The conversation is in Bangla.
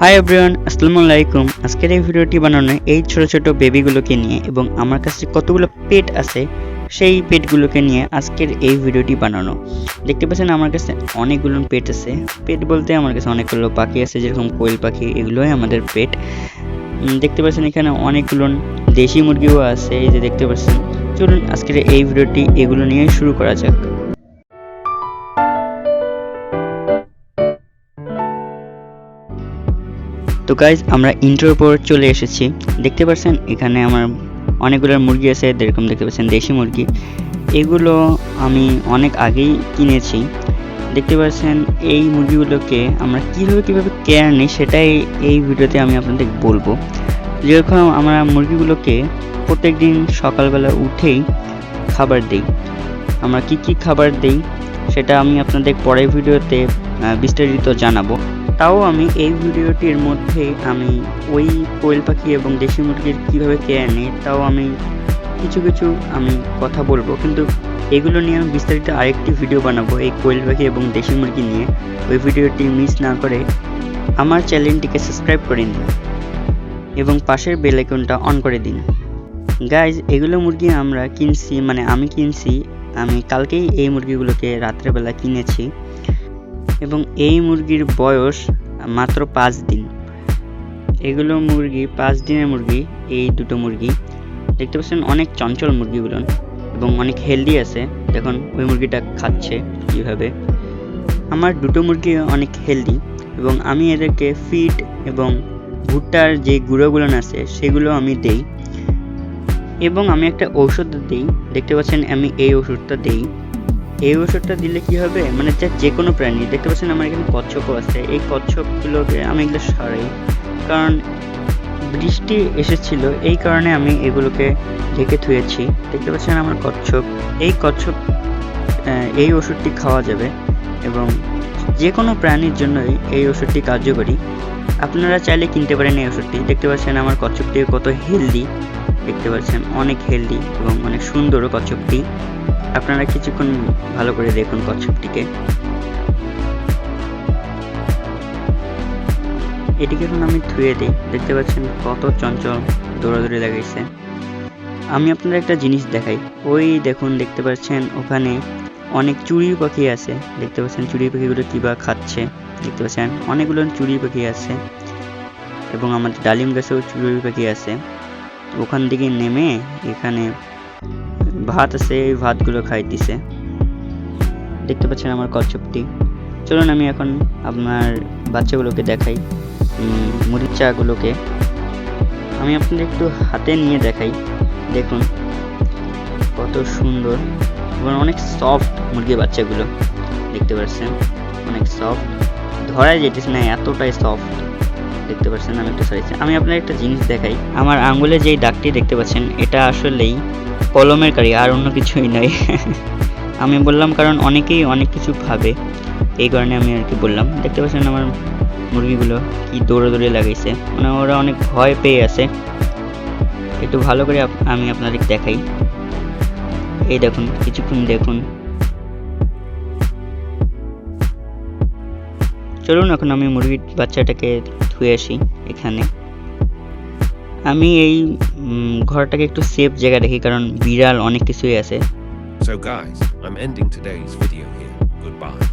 হাই এভরিওয়ান, আসসালামু আলাইকুম। আজকের এই ভিডিওটি বানানো এই ছোট ছোট বেবিগুলোকে নিয়ে এবং আমার কাছে কতগুলো পেট আছে সেই পেটগুলোকে নিয়ে আজকের এই ভিডিওটি বানানো। দেখতে পাচ্ছেন আমার কাছে অনেকগুলো পেট আছে। পেট বলতে আমার কাছে অনেকগুলো পাখি আছে, যেরকম কোয়েল পাখি, এগুলোই আমাদের পেট। দেখতে পাচ্ছেন এখানে অনেকগুলো দেশি মুরগিও আছে, এই যে দেখতে পাচ্ছেন। চলুন আজকের এই ভিডিওটি এগুলো নিয়ে শুরু করা যাক। তো গাইজ, আমরা ইন্ট্রোর পর চলে এসেছি। দেখতে পাচ্ছেন এখানে আমার অনেকগুলো মুরগি আছে, যেরকম দেখতে পাচ্ছেন দেশি মুরগি। এগুলো আমি অনেক আগেই কিনেছি। দেখতে পাচ্ছেন এই মুরগিগুলোকে আমরা কীভাবে কেয়ার নিই সেটাই এই ভিডিওতে আমি আপনাদের বলবো। যেরকম আমরা মুরগিগুলোকে প্রত্যেকদিন সকালবেলা উঠেই খাবার দিই। আমরা কি খাবার দিই সেটা আমি আপনাদের পরের ভিডিওতে বিস্তারিত জানাবো। তাও আমি এই ভিডিওটির মধ্যে আমি ওই কোয়েল পাখি এবং দেশি মুরগির কীভাবে কেয়ার নিই তাও আমি কিছু আমি কথা বলবো, কিন্তু এগুলো নিয়ে আমি বিস্তারিত আরেকটি ভিডিও বানাবো এই কোয়েল পাখি এবং দেশি মুরগি নিয়ে। ওই ভিডিওটি মিস না করে আমার চ্যানেলটিকে সাবস্ক্রাইব করে নিন এবং পাশের বেল আইকনটা অন করে দিন। গাইজ, এগুলো মুরগি আমরা কিনছি, মানে আমি কিনছি, আমি কালকেই এই মুরগিগুলোকে রাত্রেবেলা কিনেছি এবং এই মুরগির বয়স মাত্র 5 দিন। এগুলো মুরগি 5 দিনের মুরগি। এই দুটো মুরগি দেখতে পাচ্ছেন অনেক চঞ্চল মুরগিগুলো এবং অনেক হেলদি আছে। দেখুন ওই মুরগিটা খাচ্ছে কীভাবে। আমার দুটো মুরগি অনেক হেলদি এবং আমি এদেরকে ফিড এবং ভুট্টার যে গুঁড়োগুলো আছে সেগুলো আমি দেই এবং আমি একটা ঔষধ দিই। দেখতে পাচ্ছেন আমি এই ওষুধটা দিই। এই ওষুধটা দিলে কি হবে, মানে যে কোনো প্রাণী, দেখতে পাচ্ছেন আমার এখানে কচ্ছপও আছে, এই কচ্ছপগুলোকে আমি এগুলো সরাই, কারণ বৃষ্টি এসেছিল, এই কারণে আমি এগুলোকে ঢেকে থুয়েছি। দেখতে পাচ্ছেন আমার কচ্ছপ। এই ওষুধটি খাওয়া যাবে এবং যে কোনো প্রাণীর জন্যই এই ওষুধটি কার্যকরী। আপনারা চাইলে কিনতে পারেন এই ওষুধটি। দেখতে পাচ্ছেন আমার কচ্ছপটি কত হেলদি, দেখতে পাচ্ছেন অনেক হেলদি এবং অনেক সুন্দরও কচ্ছপটি। আপনারা কিছুক্ষণ ভালো করে দেখুন কচ্ছপটিকে। এটিকে এখন আমি ধুয়ে দিই। দেখতে পাচ্ছেন কত চঞ্চল দৌড়াদৌড়ি লাগাইছে। আমি আপনাদের একটা জিনিস দেখাই। ওই দেখুন, দেখতে পাচ্ছেন ওখানে অনেক চড়ুই পাখি আছে। দেখতে পাচ্ছেন চড়ুই পাখিগুলো কীভাবে খাচ্ছে। দেখতে পাচ্ছেন অনেকগুলো চড়ুই পাখি আছে এবং আমাদের ডালিম গাছেও চড়ুই পাখি আছে। ওখান থেকে নেমে এখানে ভাত আছে, এই ভাতগুলো খাইতেছে। দেখতে পাচ্ছেন আমার কচ্ছপটি। চলুন আমি এখন আপনার বাচ্চাগুলোকে দেখাই, মরিচাগুলোকে আমি আপনাদের একটু হাতে নিয়ে দেখাই। দেখুন কত সুন্দর এবং অনেক সফট মুরগির বাচ্চাগুলো। দেখতে পাচ্ছেন অনেক সফট, ধরাই যেতেছে না, এতটাই সফট। দেখতে পাচ্ছেন আমি একটু সরাইছি। আমি আপনার একটা জিনিস দেখাই। আমার আঙ্গুলে যেই দাগটি দেখতে পাচ্ছেন এটা আসলেই কলমের কালি, আর অন্য কিছুই নয়। আমি বললাম কারণ অনেকেই অনেক কিছু ভাবে, এই কারণে আমি আর কি বললাম। দেখতে পাচ্ছেন আমার মুরগিগুলো কি দৌড়াদৌড়ি লাগাইছে, মানে ওরা অনেক ভয় পেয়ে আছে। একটু ভালো করে আমি আপনাদের দেখাই। এই দেখুন, কিছুক্ষণ দেখুন। চলুন এখন আমি মুরগির বাচ্চাটাকে ধুয়ে আসি। এখানে আমি এই ঘরটাকে একটু সেফ জায়গায় রাখি, কারণ বিড়াল অনেক কিছুই আছে। So guys, I'm ending today's video here. Goodbye.